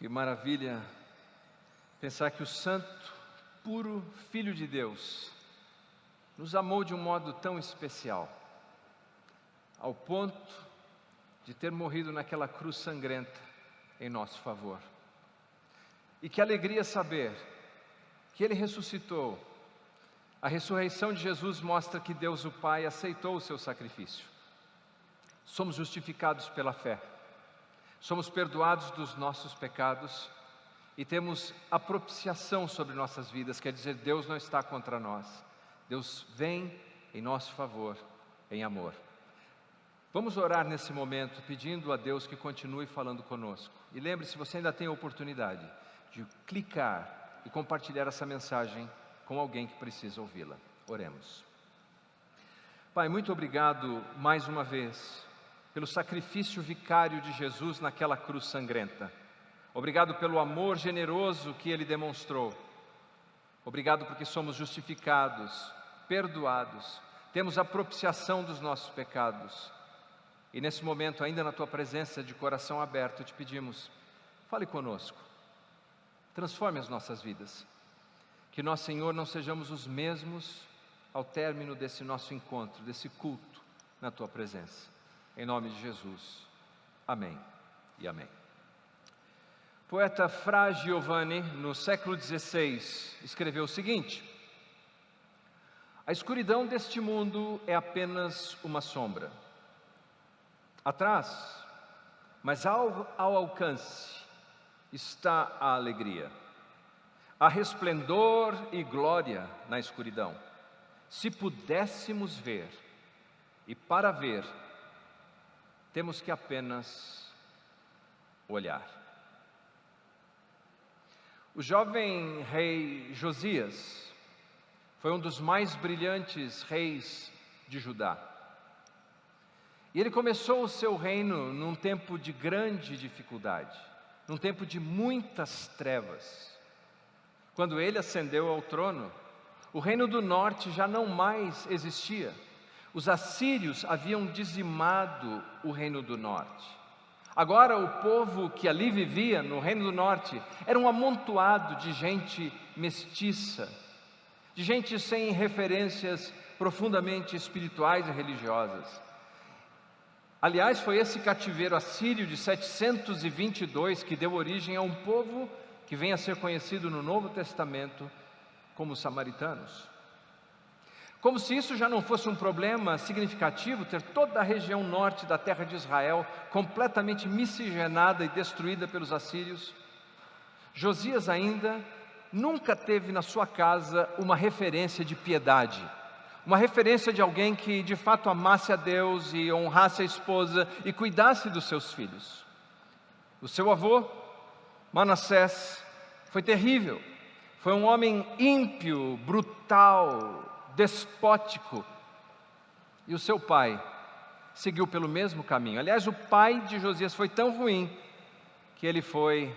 Que maravilha pensar que o santo, puro Filho de Deus nos amou de um modo tão especial, ao ponto de ter morrido naquela cruz sangrenta em nosso favor. E que alegria saber que Ele ressuscitou. A ressurreição de Jesus mostra que Deus o Pai aceitou o seu sacrifício. Somos justificados pela fé. Somos perdoados dos nossos pecados e temos a propiciação sobre nossas vidas, quer dizer, Deus não está contra nós. Deus vem em nosso favor, em amor. Vamos orar nesse momento, pedindo a Deus que continue falando conosco. E lembre-se, você ainda tem a oportunidade de clicar e compartilhar essa mensagem com alguém que precisa ouvi-la. Oremos. Pai, muito obrigado mais uma vez pelo sacrifício vicário de Jesus naquela cruz sangrenta. Obrigado pelo amor generoso que Ele demonstrou. Obrigado porque somos justificados, perdoados, temos a propiciação dos nossos pecados. E nesse momento, ainda na Tua presença, de coração aberto, te pedimos, fale conosco, transforme as nossas vidas. Que nós, Senhor, não sejamos os mesmos ao término desse nosso encontro, desse culto na Tua presença. Em nome de Jesus. Amém e amém. O poeta Fra Giovanni, no século XVI, escreveu o seguinte: a escuridão deste mundo é apenas uma sombra. Atrás, mas ao alcance, está a alegria. Há resplendor e glória na escuridão. Se pudéssemos ver, e para ver, temos que apenas olhar. O jovem rei Josias foi um dos mais brilhantes reis de Judá. E ele começou o seu reino num tempo de grande dificuldade, num tempo de muitas trevas. Quando ele ascendeu ao trono, o reino do norte já não mais existia. Os assírios haviam dizimado o reino do norte. Agora o povo que ali vivia, no reino do norte, era um amontoado de gente mestiça, de gente sem referências profundamente espirituais e religiosas. Aliás, foi esse cativeiro assírio de 722 que deu origem a um povo que vem a ser conhecido no Novo Testamento como os samaritanos. Como se isso já não fosse um problema significativo, ter toda a região norte da terra de Israel completamente miscigenada e destruída pelos assírios, Josias ainda nunca teve na sua casa uma referência de piedade, uma referência de alguém que de fato amasse a Deus e honrasse a esposa e cuidasse dos seus filhos. O seu avô, Manassés, foi terrível, foi um homem ímpio, brutal, despótico, e o seu pai seguiu pelo mesmo caminho. Aliás, o pai de Josias foi tão ruim que ele foi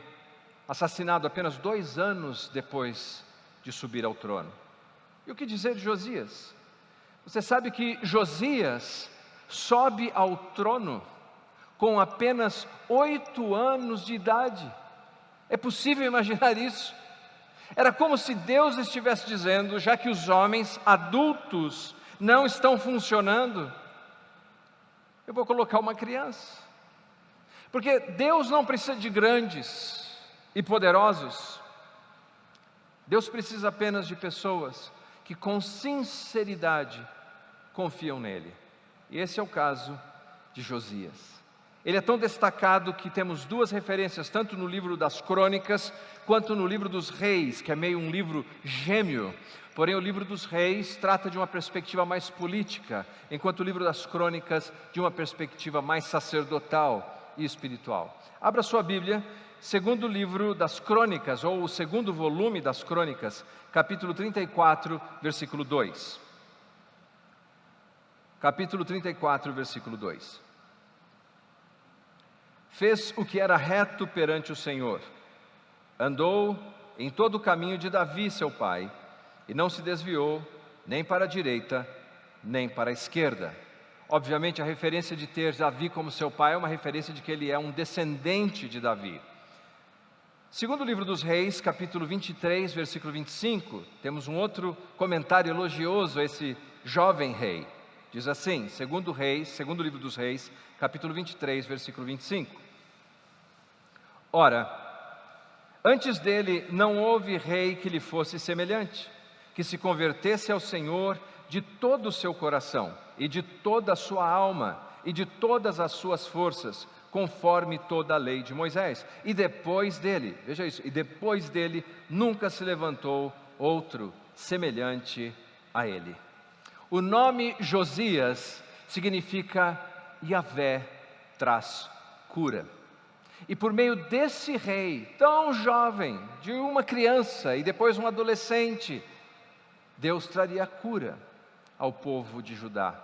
assassinado apenas 2 anos depois de subir ao trono. E o que dizer de Josias? Você sabe que Josias sobe ao trono com apenas 8 anos de idade. É possível imaginar isso? Era como se Deus estivesse dizendo, já que os homens adultos não estão funcionando, eu vou colocar uma criança. Porque Deus não precisa de grandes e poderosos. Deus precisa apenas de pessoas que com sinceridade confiam nele. E esse é o caso de Josias. Ele é tão destacado que temos 2 referências, tanto no livro das Crônicas, quanto no livro dos Reis, que é meio um livro gêmeo. Porém, o livro dos Reis trata de uma perspectiva mais política, enquanto o livro das Crônicas de uma perspectiva mais sacerdotal e espiritual. Abra sua Bíblia, segundo livro das Crônicas, ou o segundo volume das Crônicas, capítulo 34, versículo 2. Capítulo 34, versículo 2. Fez o que era reto perante o Senhor, andou em todo o caminho de Davi, seu pai, e não se desviou nem para a direita, nem para a esquerda. Obviamente, a referência de ter Davi como seu pai é uma referência de que ele é um descendente de Davi. Segundo o livro dos Reis, capítulo 23, versículo 25, temos um outro comentário elogioso a esse jovem rei. Diz assim, segundo o livro dos Reis, capítulo 23, versículo 25. Ora, antes dele não houve rei que lhe fosse semelhante, que se convertesse ao Senhor de todo o seu coração, e de toda a sua alma, e de todas as suas forças, conforme toda a lei de Moisés. E depois dele, veja isso, e depois dele nunca se levantou outro semelhante a ele. O nome Josias significa Yahvé traz cura. E por meio desse rei tão jovem, de uma criança e depois um adolescente, Deus traria cura ao povo de Judá.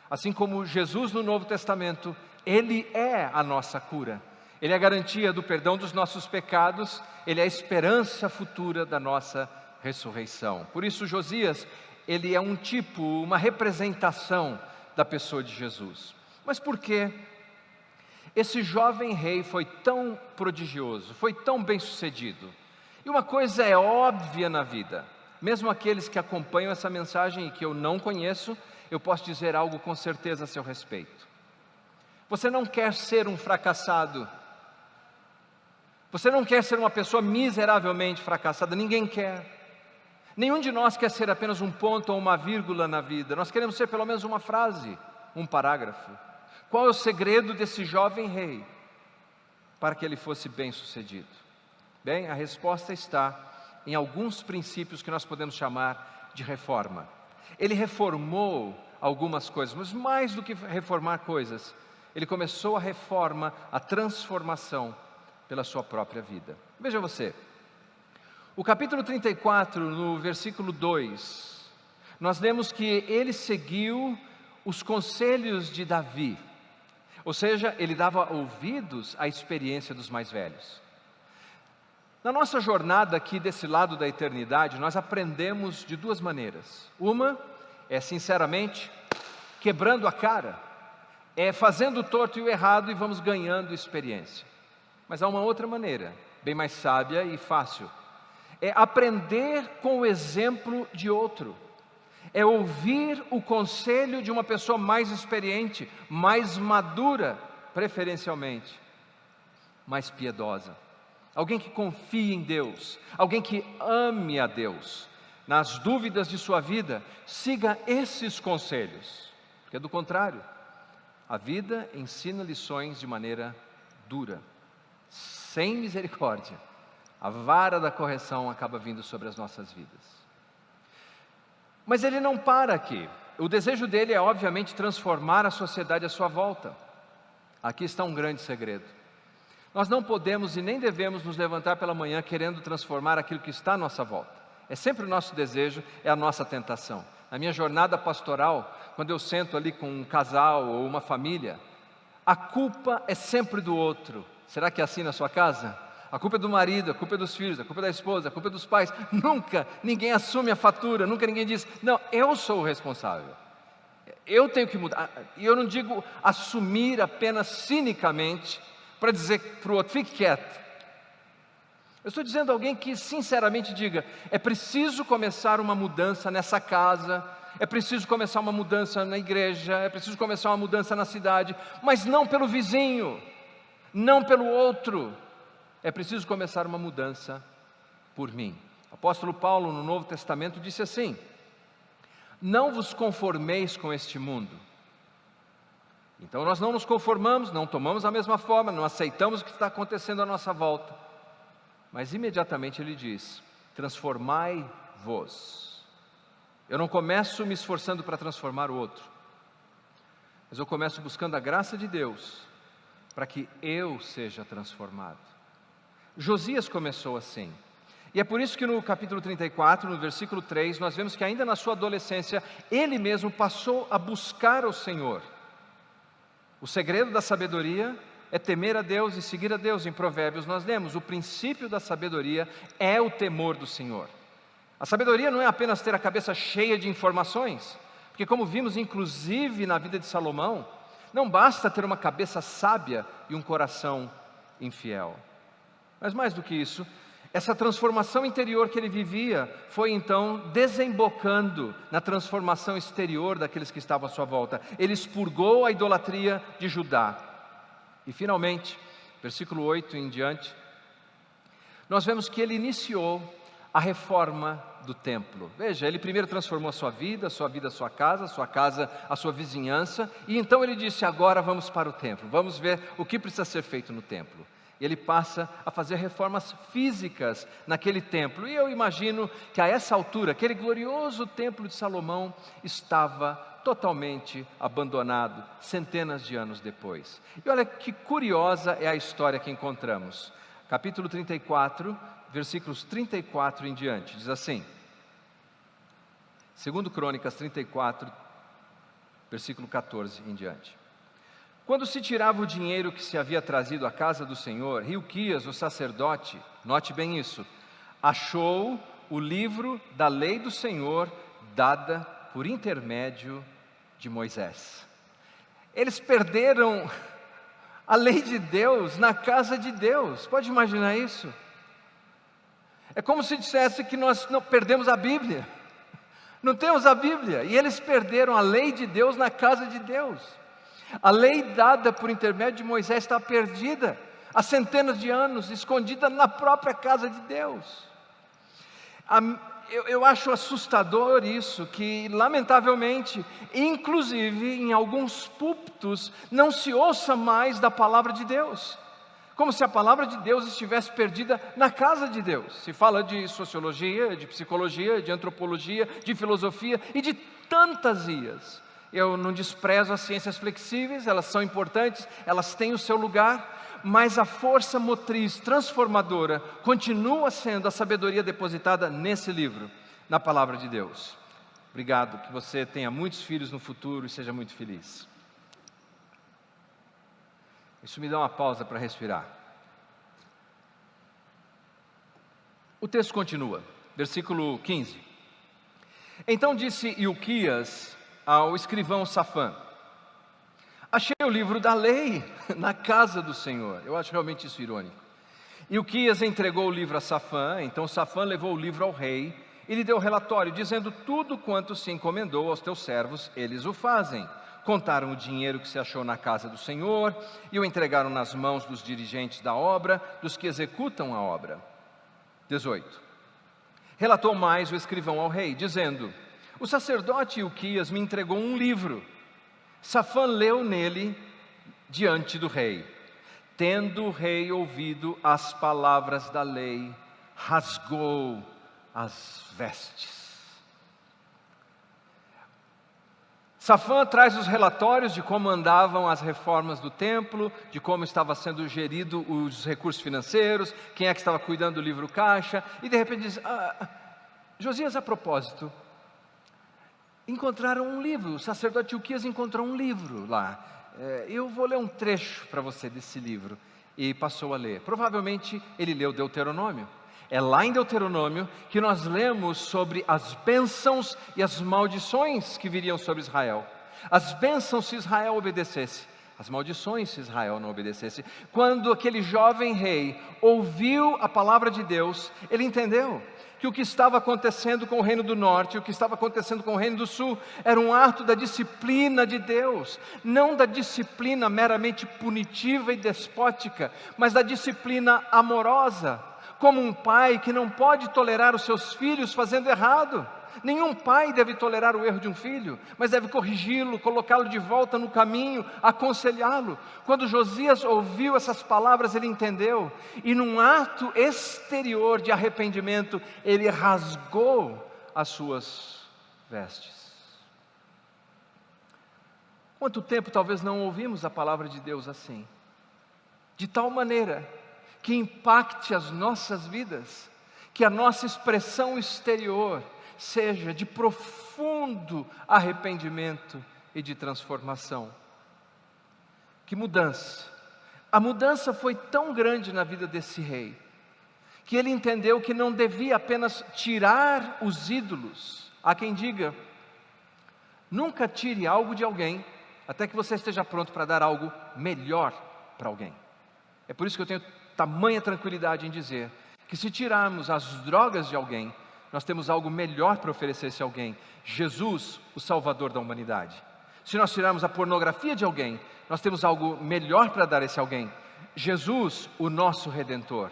Assim como Jesus no Novo Testamento, Ele é a nossa cura. Ele é a garantia do perdão dos nossos pecados, Ele é a esperança futura da nossa ressurreição. Por isso Josias, ele é um tipo, uma representação da pessoa de Jesus. Mas por que esse jovem rei foi tão prodigioso, foi tão bem-sucedido? E uma coisa é óbvia na vida, mesmo aqueles que acompanham essa mensagem e que eu não conheço, eu posso dizer algo com certeza a seu respeito. Você não quer ser um fracassado, você não quer ser uma pessoa miseravelmente fracassada, ninguém quer. Nenhum de nós quer ser apenas um ponto ou uma vírgula na vida, nós queremos ser pelo menos uma frase, um parágrafo. Qual é o segredo desse jovem rei para que ele fosse bem-sucedido? Bem, a resposta está em alguns princípios que nós podemos chamar de reforma. Ele reformou algumas coisas, mas mais do que reformar coisas, ele começou a reforma, a transformação pela sua própria vida. Veja você, o capítulo 34, no versículo 2, nós lemos que ele seguiu os conselhos de Davi, ou seja, ele dava ouvidos à experiência dos mais velhos. Na nossa jornada aqui desse lado da eternidade, nós aprendemos de duas maneiras. Uma é, sinceramente, quebrando a cara, é fazendo o torto e o errado e vamos ganhando experiência. Mas há uma outra maneira, bem mais sábia e fácil, é aprender com o exemplo de outro, é ouvir o conselho de uma pessoa mais experiente, mais madura, preferencialmente, mais piedosa. Alguém que confie em Deus, alguém que ame a Deus. Nas dúvidas de sua vida, siga esses conselhos, porque do contrário, a vida ensina lições de maneira dura, sem misericórdia. A vara da correção acaba vindo sobre as nossas vidas. Mas ele não para aqui. O desejo dele é obviamente transformar a sociedade à sua volta. Aqui está um grande segredo. Nós não podemos e nem devemos nos levantar pela manhã querendo transformar aquilo que está à nossa volta. É sempre o nosso desejo, é a nossa tentação. Na minha jornada pastoral, quando eu sento ali com um casal ou uma família, a culpa é sempre do outro. Será que é assim na sua casa? A culpa é do marido, a culpa é dos filhos, a culpa é da esposa, a culpa é dos pais. Nunca ninguém assume a fatura, nunca ninguém diz, não, eu sou o responsável. Eu tenho que mudar. E eu não digo assumir apenas cinicamente, para dizer para o outro, fique quieto. Eu estou dizendo a alguém que sinceramente diga, é preciso começar uma mudança nessa casa, é preciso começar uma mudança na igreja, é preciso começar uma mudança na cidade, mas não pelo vizinho, não pelo outro, é preciso começar uma mudança por mim. O apóstolo Paulo no Novo Testamento disse assim, não vos conformeis com este mundo. Então nós não nos conformamos, não tomamos a mesma forma, não aceitamos o que está acontecendo à nossa volta. Mas imediatamente ele diz, transformai-vos. Eu não começo me esforçando para transformar o outro, mas eu começo buscando a graça de Deus, para que eu seja transformado. Josias começou assim. E é por isso que no capítulo 34, no versículo 3, nós vemos que ainda na sua adolescência, ele mesmo passou a buscar o Senhor. O segredo da sabedoria é temer a Deus e seguir a Deus. Em Provérbios nós lemos, o princípio da sabedoria é o temor do Senhor. A sabedoria não é apenas ter a cabeça cheia de informações, porque como vimos inclusive na vida de Salomão, não basta ter uma cabeça sábia e um coração infiel. Mas mais do que isso, essa transformação interior que ele vivia foi então desembocando na transformação exterior daqueles que estavam à sua volta. Ele expurgou a idolatria de Judá. E finalmente, versículo 8 em diante, nós vemos que ele iniciou a reforma do templo. Veja, ele primeiro transformou a sua vida, a sua casa, a sua vizinhança, e então ele disse: agora vamos para o templo, vamos ver o que precisa ser feito no templo. E ele passa a fazer reformas físicas naquele templo. E eu imagino que a essa altura, aquele glorioso templo de Salomão estava totalmente abandonado, centenas de anos depois. E olha que curiosa é a história que encontramos. Capítulo 34, versículos 34 em diante, diz assim, 2 Crônicas 34, versículo 14 em diante. Quando se tirava o dinheiro que se havia trazido à casa do Senhor, Hilquias, o sacerdote, note bem isso, achou o livro da lei do Senhor dada por intermédio de Moisés. Eles perderam a lei de Deus na casa de Deus. Pode imaginar isso? É como se dissesse que nós não perdemos a Bíblia. Não temos a Bíblia. E eles perderam a lei de Deus na casa de Deus. A lei dada por intermédio de Moisés está perdida há centenas de anos, escondida na própria casa de Deus. Eu acho assustador isso, que lamentavelmente, inclusive em alguns púlpitos, não se ouça mais da palavra de Deus, como se a palavra de Deus estivesse perdida na casa de Deus. Se fala de sociologia, de psicologia, de antropologia, de filosofia e de tantas ias. Eu não desprezo as ciências flexíveis, elas são importantes, elas têm o seu lugar, mas a força motriz transformadora continua sendo a sabedoria depositada nesse livro, na palavra de Deus. Obrigado, que você tenha muitos filhos no futuro e seja muito feliz. Isso me dá uma pausa para respirar. O texto continua, versículo 15. Então disse Hilquias ao escrivão Safã: achei o livro da lei na casa do Senhor. Eu acho realmente isso irônico. Hilquias entregou o livro a Safã, então Safã levou o livro ao rei e lhe deu relatório, dizendo: tudo quanto se encomendou aos teus servos, eles o fazem. Contaram o dinheiro que se achou na casa do Senhor e o entregaram nas mãos dos dirigentes da obra, dos que executam a obra. 18. Relatou mais o escrivão ao rei, dizendo: o sacerdote Hilquias me entregou um livro. Safã leu nele diante do rei. Tendo o rei ouvido as palavras da lei, rasgou as vestes. Safã traz os relatórios de como andavam as reformas do templo, de como estava sendo gerido os recursos financeiros, quem é que estava cuidando do livro caixa, e de repente diz: Josias, a propósito, encontraram um livro, o sacerdote Hilquias encontrou um livro lá. Eu vou ler um trecho para você desse livro. E passou a ler. Provavelmente ele leu Deuteronômio. É lá em Deuteronômio que nós lemos sobre as bênçãos e as maldições que viriam sobre Israel. As bênçãos se Israel obedecesse, as maldições se Israel não obedecesse. Quando aquele jovem rei ouviu a palavra de Deus, ele entendeu que o que estava acontecendo com o reino do norte, o que estava acontecendo com o reino do sul, era um ato da disciplina de Deus, não da disciplina meramente punitiva e despótica, mas da disciplina amorosa, como um pai que não pode tolerar os seus filhos fazendo errado. Nenhum pai deve tolerar o erro de um filho, mas deve corrigi-lo, colocá-lo de volta no caminho, aconselhá-lo. Quando Josias ouviu essas palavras, ele entendeu, e num ato exterior de arrependimento, ele rasgou as suas vestes. Quanto tempo talvez não ouvimos a palavra de Deus assim, de tal maneira que impacte as nossas vidas, que a nossa expressão exterior seja de profundo arrependimento e de transformação. Que mudança! A mudança foi tão grande na vida desse rei, que ele entendeu que não devia apenas tirar os ídolos. Há quem diga: nunca tire algo de alguém, até que você esteja pronto para dar algo melhor para alguém. É por isso que eu tenho tamanha tranquilidade em dizer que se tirarmos as drogas de alguém, nós temos algo melhor para oferecer a esse alguém: Jesus, o Salvador da humanidade. Se nós tirarmos a pornografia de alguém, nós temos algo melhor para dar a esse alguém: Jesus, o nosso Redentor.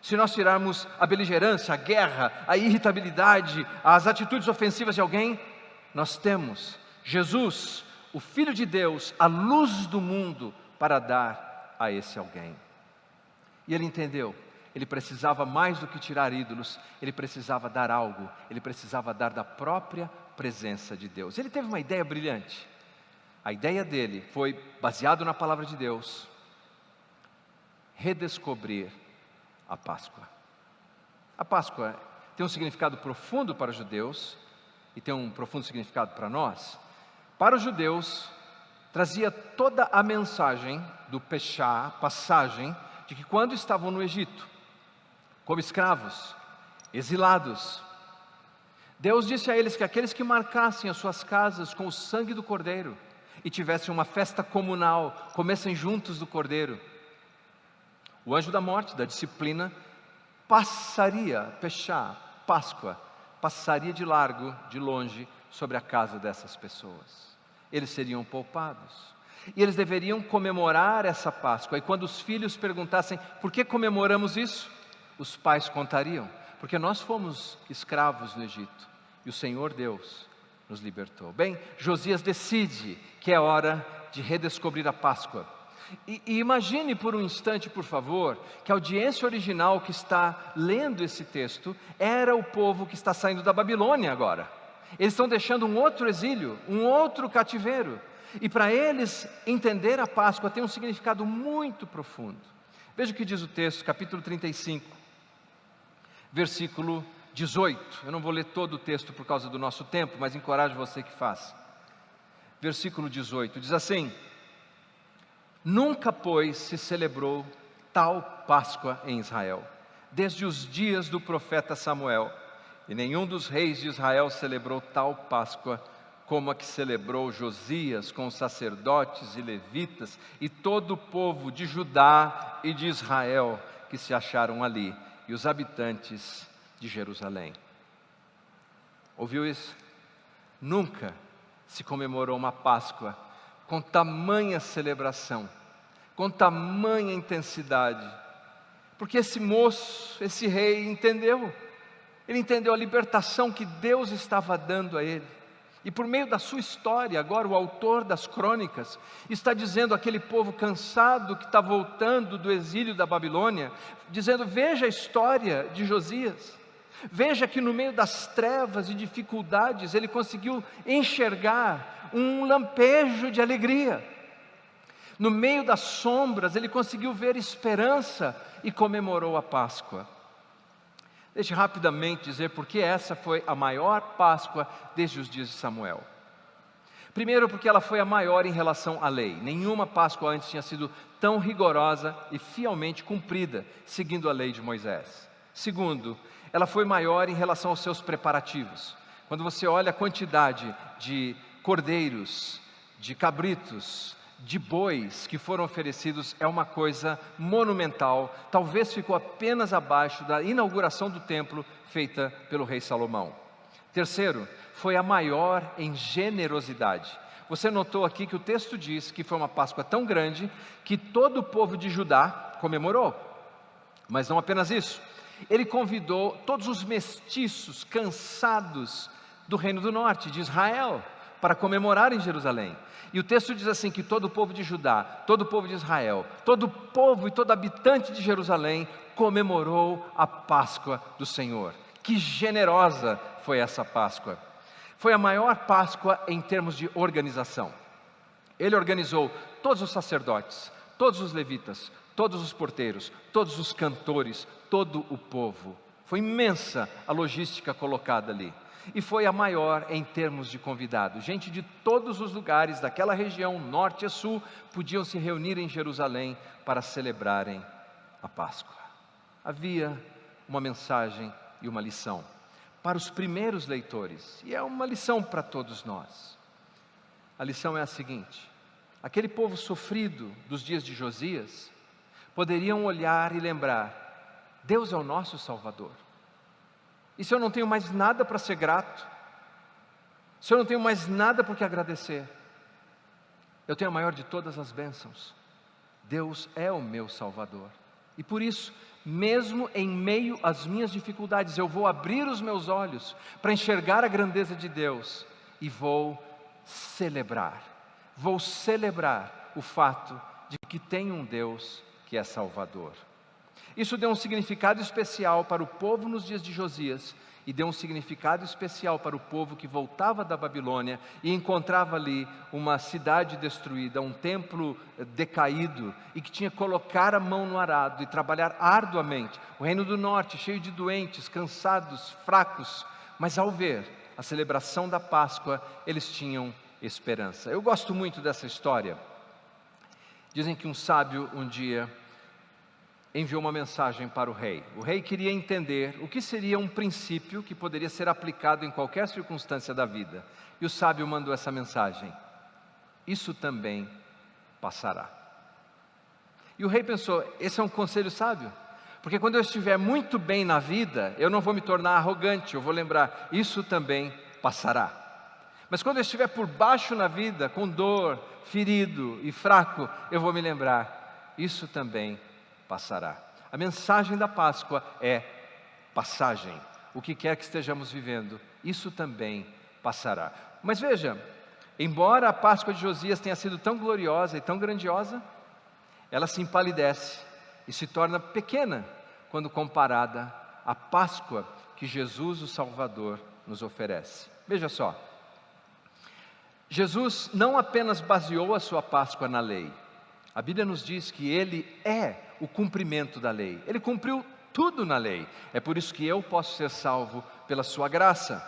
Se nós tirarmos a beligerância, a guerra, a irritabilidade, as atitudes ofensivas de alguém, nós temos Jesus, o Filho de Deus, a luz do mundo, para dar a esse alguém. E ele entendeu, ele precisava mais do que tirar ídolos, ele precisava dar algo, ele precisava dar da própria presença de Deus. Ele teve uma ideia brilhante. A ideia dele foi, baseado na palavra de Deus, redescobrir a Páscoa. A Páscoa tem um significado profundo para os judeus e tem um profundo significado para nós. Para os judeus, trazia toda a mensagem do Peshá, passagem, de que quando estavam no Egito, como escravos, exilados, Deus disse a eles que aqueles que marcassem as suas casas com o sangue do Cordeiro e tivessem uma festa comunal, comessem juntos do Cordeiro, o anjo da morte, da disciplina, passaria, Peshá, Páscoa, passaria de largo, de longe, sobre a casa dessas pessoas. Eles seriam poupados. E eles deveriam comemorar essa Páscoa. E quando os filhos perguntassem, por que comemoramos isso? Os pais contariam, porque nós fomos escravos no Egito, e o Senhor Deus nos libertou. Bem, Josias decide que é hora de redescobrir a Páscoa. E imagine por um instante, por favor, que a audiência original que está lendo esse texto era o povo que está saindo da Babilônia agora. Eles estão deixando um outro exílio, um outro cativeiro. E para eles entender a Páscoa tem um significado muito profundo. Veja o que diz o texto, capítulo 35, versículo 18. Eu não vou ler todo o texto por causa do nosso tempo, mas encorajo você que faça. Versículo 18, diz assim: nunca, pois, se celebrou tal Páscoa em Israel, desde os dias do profeta Samuel, e nenhum dos reis de Israel celebrou tal Páscoa como a que celebrou Josias com os sacerdotes e levitas e todo o povo de Judá e de Israel que se acharam ali, e os habitantes de Jerusalém. Ouviu isso? Nunca se comemorou uma Páscoa com tamanha celebração, com tamanha intensidade, porque esse moço, esse rei entendeu, ele entendeu a libertação que Deus estava dando a ele, e por meio da sua história, agora o autor das crônicas, está dizendo àquele povo cansado que está voltando do exílio da Babilônia, dizendo, veja a história de Josias, veja que no meio das trevas e dificuldades, ele conseguiu enxergar um lampejo de alegria. No meio das sombras, ele conseguiu ver esperança e comemorou a Páscoa. Deixe rapidamente dizer por que essa foi a maior Páscoa desde os dias de Samuel. Primeiro, porque ela foi a maior em relação à lei. Nenhuma Páscoa antes tinha sido tão rigorosa e fielmente cumprida, seguindo a lei de Moisés. Segundo, ela foi maior em relação aos seus preparativos. Quando você olha a quantidade de cordeiros, de cabritos, de bois que foram oferecidos, é uma coisa monumental. Talvez ficou apenas abaixo da inauguração do templo feita pelo rei Salomão. Terceiro, foi a maior em generosidade. Você notou aqui que o texto diz que foi uma Páscoa tão grande que todo o povo de Judá comemorou. Mas não apenas isso, ele convidou todos os mestiços cansados do reino do norte, de Israel, para comemorar em Jerusalém. E o texto diz assim, que todo o povo de Judá, todo o povo de Israel, todo o povo e todo habitante de Jerusalém comemorou a Páscoa do Senhor. Que generosa foi essa Páscoa! Foi a maior Páscoa em termos de organização. Ele organizou todos os sacerdotes, todos os levitas, todos os porteiros, todos os cantores, todo o povo. Foi imensa a logística colocada ali. E foi a maior em termos de convidados. Gente de todos os lugares daquela região, norte a sul, podiam se reunir em Jerusalém para celebrarem a Páscoa. Havia uma mensagem e uma lição para os primeiros leitores, e é uma lição para todos nós. A lição é a seguinte: aquele povo sofrido dos dias de Josias poderiam olhar e lembrar: Deus é o nosso Salvador. E se eu não tenho mais nada para ser grato, se eu não tenho mais nada por que agradecer, eu tenho a maior de todas as bênçãos: Deus é o meu Salvador. E por isso, mesmo em meio às minhas dificuldades, eu vou abrir os meus olhos para enxergar a grandeza de Deus e vou celebrar o fato de que tem um Deus que é Salvador. Isso deu um significado especial para o povo nos dias de Josias e deu um significado especial para o povo que voltava da Babilônia e encontrava ali uma cidade destruída, um templo decaído e que tinha que colocar a mão no arado e trabalhar arduamente. O reino do norte cheio de doentes, cansados, fracos, mas ao ver a celebração da Páscoa, eles tinham esperança. Eu gosto muito dessa história. Dizem que um sábio um dia enviou uma mensagem para o rei. O rei queria entender o que seria um princípio que poderia ser aplicado em qualquer circunstância da vida. E o sábio mandou essa mensagem: isso também passará. E o rei pensou: esse é um conselho sábio? Porque quando eu estiver muito bem na vida, eu não vou me tornar arrogante, eu vou lembrar: isso também passará. Mas quando eu estiver por baixo na vida, com dor, ferido e fraco, eu vou me lembrar: isso também passará. A mensagem da Páscoa é passagem. O que quer que estejamos vivendo, isso também passará. Mas veja, embora a Páscoa de Josias tenha sido tão gloriosa e tão grandiosa, ela se empalidece e se torna pequena quando comparada à Páscoa que Jesus, o Salvador, nos oferece. Veja só, Jesus não apenas baseou a sua Páscoa na lei. A Bíblia nos diz que Ele é o cumprimento da lei. Ele cumpriu tudo na lei. É por isso que eu posso ser salvo pela sua graça.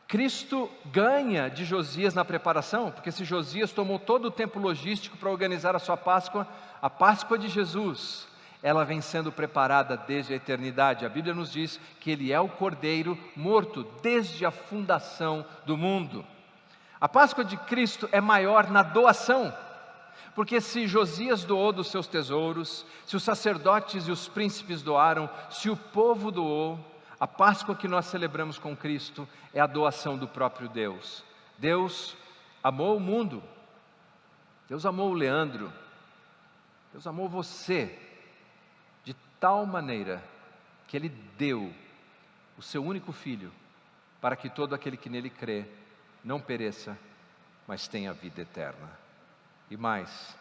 Cristo ganha de Josias na preparação, porque se Josias tomou todo o tempo logístico para organizar a sua Páscoa, a Páscoa de Jesus, ela vem sendo preparada desde a eternidade. A Bíblia nos diz que Ele é o Cordeiro morto desde a fundação do mundo. A Páscoa de Cristo é maior na doação, porque se Josias doou dos seus tesouros, se os sacerdotes e os príncipes doaram, se o povo doou, a Páscoa que nós celebramos com Cristo é a doação do próprio Deus. Deus amou o mundo, Deus amou o Leandro, Deus amou você, de tal maneira que Ele deu o seu único Filho, para que todo aquele que nele crê não pereça, mas tenha vida eterna. E mais,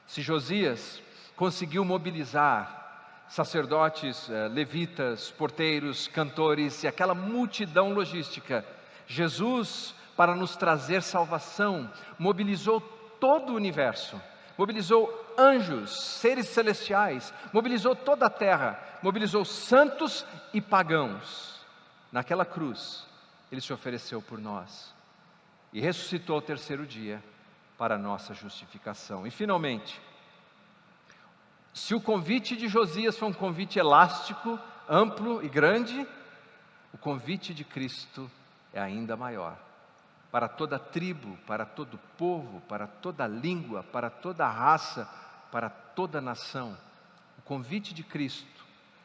se Josias conseguiu mobilizar sacerdotes, levitas, porteiros, cantores e aquela multidão logística, Jesus, para nos trazer salvação, mobilizou todo o universo, mobilizou anjos, seres celestiais, mobilizou toda a terra, mobilizou santos e pagãos. Naquela cruz, Ele se ofereceu por nós e ressuscitou ao terceiro dia para a nossa justificação. E finalmente, se o convite de Josias foi um convite elástico, amplo e grande, o convite de Cristo é ainda maior. Para toda tribo, para todo povo, para toda língua, para toda raça, para toda nação. O convite de Cristo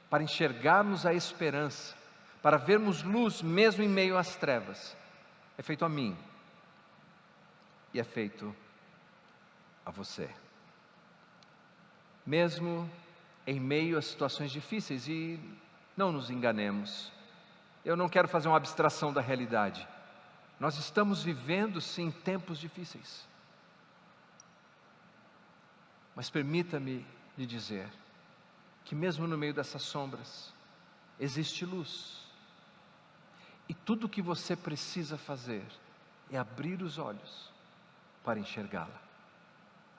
para enxergarmos a esperança, para vermos luz mesmo em meio às trevas, é feito a mim e é feito a você. Mesmo em meio a situações difíceis, e não nos enganemos, eu não quero fazer uma abstração da realidade. Nós estamos vivendo sim tempos difíceis, mas permita-me lhe dizer que mesmo no meio dessas sombras existe luz, e tudo o que você precisa fazer é abrir os olhos para enxergá-la.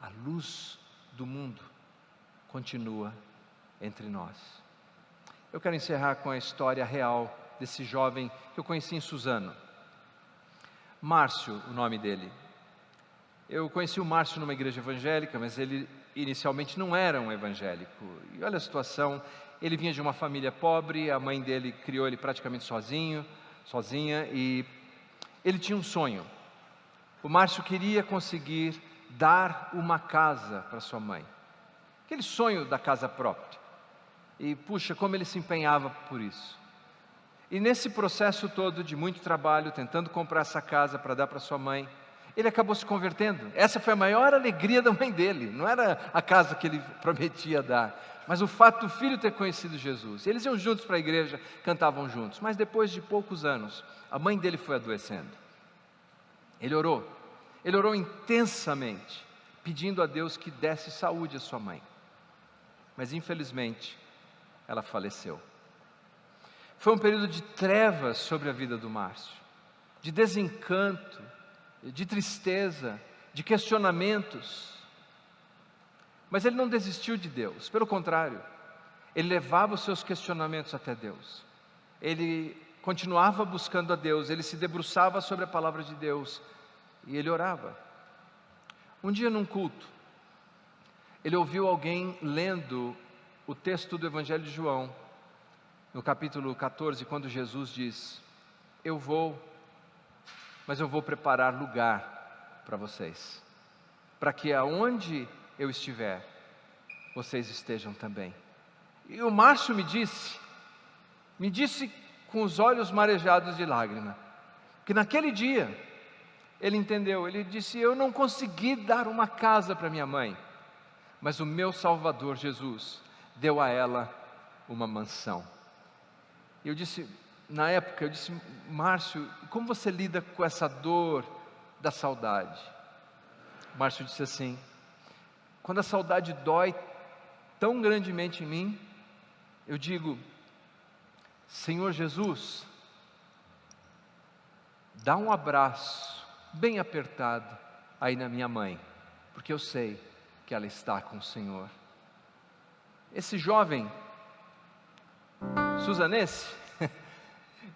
A luz do mundo continua entre nós. Eu quero encerrar com a história real desse jovem que eu conheci em Suzano. Márcio, o nome dele. Eu conheci o Márcio numa igreja evangélica, mas ele inicialmente não era um evangélico. E olha a situação, ele vinha de uma família pobre, a mãe dele criou ele praticamente sozinha, e ele tinha um sonho. O Márcio queria conseguir dar uma casa para sua mãe. aquele sonho da casa própria. E puxa, como ele se empenhava por isso. E nesse processo todo de muito trabalho, tentando comprar essa casa para dar para sua mãe, ele acabou se convertendo. Essa foi a maior alegria da mãe dele. Não era a casa que ele prometia dar, mas o fato do filho ter conhecido Jesus. Eles iam juntos para a igreja, cantavam juntos. Mas depois de poucos anos, a mãe dele foi adoecendo. Ele orou intensamente, pedindo a Deus que desse saúde à sua mãe. Mas infelizmente, ela faleceu. Foi um período de trevas sobre a vida do Márcio, de desencanto, de tristeza, de questionamentos. Mas ele não desistiu de Deus, pelo contrário, ele levava os seus questionamentos até Deus. Ele continuava buscando a Deus, ele se debruçava sobre a palavra de Deus e ele orava. Um dia num culto, ele ouviu alguém lendo o texto do Evangelho de João, no capítulo 14, quando Jesus diz: eu vou, mas eu vou preparar lugar para vocês, para que aonde eu estiver, vocês estejam também. E o Márcio me disse com os olhos marejados de lágrima, que naquele dia, ele entendeu, ele disse: eu não consegui dar uma casa para minha mãe, mas o meu Salvador Jesus deu a ela uma mansão. E eu disse, na época, Márcio, como você lida com essa dor da saudade? Márcio disse assim: quando a saudade dói tão grandemente em mim, eu digo: Senhor Jesus, dá um abraço bem apertado aí na minha mãe, porque eu sei que ela está com o Senhor. Esse jovem susanense,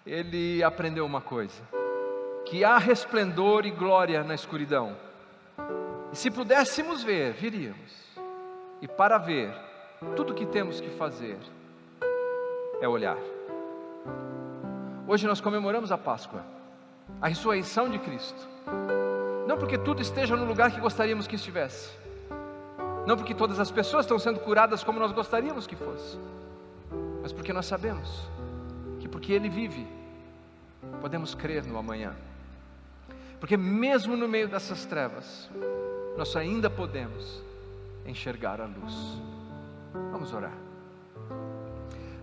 ele aprendeu uma coisa: que há resplendor e glória na escuridão, e se pudéssemos ver, viríamos. E para ver, tudo o que temos que fazer é olhar. Hoje nós comemoramos a Páscoa, a ressurreição de Cristo, não porque tudo esteja no lugar que gostaríamos que estivesse, não porque todas as pessoas estão sendo curadas como nós gostaríamos que fosse, mas porque nós sabemos que porque Ele vive, podemos crer no amanhã, porque mesmo no meio dessas trevas, nós ainda podemos enxergar a luz. Vamos orar.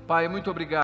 Pai, muito obrigado.